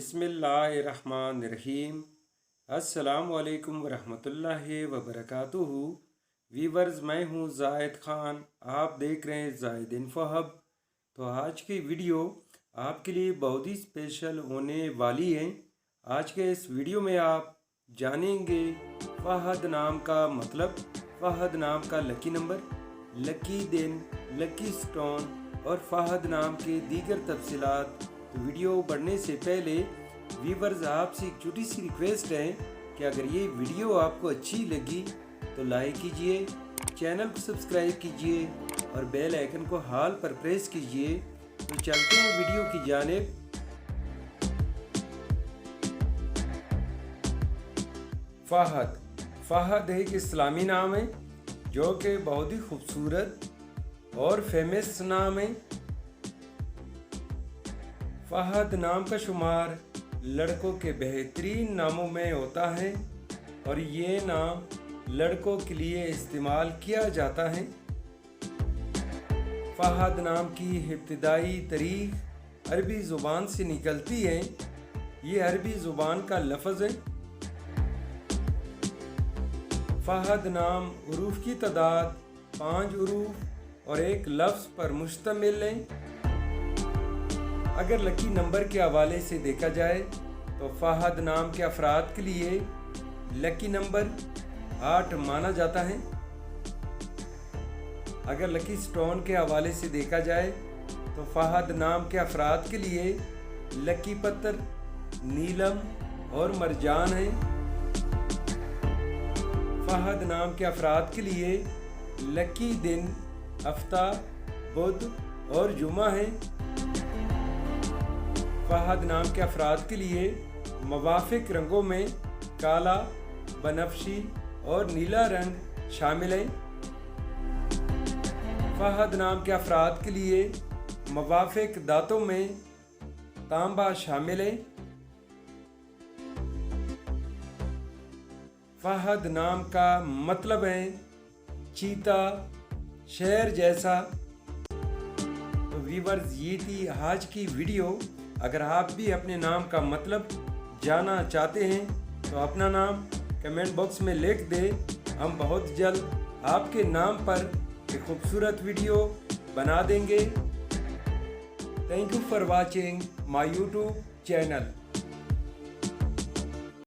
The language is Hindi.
बिस्मिल्लाहिर्रहमानिर्रहीम। अस्सलामुअलैकुम वरहमतुल्लाहि वबरकातुहू। वीवर्स, मैं हूँ जायद ख़ान, आप देख रहे हैं जायद इन्फो हब। तो आज की वीडियो आपके लिए बहुत ही स्पेशल होने वाली है। आज के इस वीडियो में आप जानेंगे फ़हद नाम का मतलब, फ़हद नाम का लकी नंबर, लकी दिन, लकी स्टोन और फ़हद नाम के दीगर तफसीलात। तो वीडियो बढ़ने से पहले व्यूवर्स, आपसे एक छोटी सी रिक्वेस्ट है कि अगर ये वीडियो आपको अच्छी लगी तो लाइक कीजिए, चैनल को सब्सक्राइब कीजिए और बेल आइकन को हाल पर प्रेस कीजिए। तो चलते हैं वीडियो की जानिब। फ़हद एक इस्लामी नाम है जो कि बहुत ही खूबसूरत और फेमस नाम है। फ़हद नाम का शुमार लड़कों के बेहतरीन नामों में होता है और ये नाम लड़कों के लिए इस्तेमाल किया जाता है। फ़हद नाम की इब्तिदाई तारीख अरबी ज़ुबान से निकलती है। ये अरबी ज़ुबान का लफ्ज़ है। फ़हद नाम उरूफ़ की तादाद 5 उरूफ़ और एक लफ्ज़ पर मुश्तमिल है। अगर लकी नंबर के हवाले से देखा जाए तो फ़हद नाम के अफराद के लिए लकी नंबर 8 माना जाता है। अगर लकी स्टोन के हवाले से देखा जाए तो फ़हद नाम के अफराद के लिए लकी पत्थर नीलम और मरजान है। फ़हद नाम के अफराद के लिए लकी दिन हफ्ता, बुध और जुमा है। फ़हद नाम के अफराद के लिए मुवाफ़िक रंगों में काला, बनफशी और नीला रंग शामिल है। फ़हद नाम के अफराद के लिए मुवाफ़िक दांतों में तांबा शामिल है। फ़हद नाम का मतलब है चीता, शेर जैसा। तो व्यूअर्स, ये थी आज की वीडियो। अगर आप भी अपने नाम का मतलब जानना चाहते हैं तो अपना नाम कमेंट बॉक्स में लिख दें। हम बहुत जल्द आपके नाम पर एक खूबसूरत वीडियो बना देंगे। Thank you for watching my YouTube channel.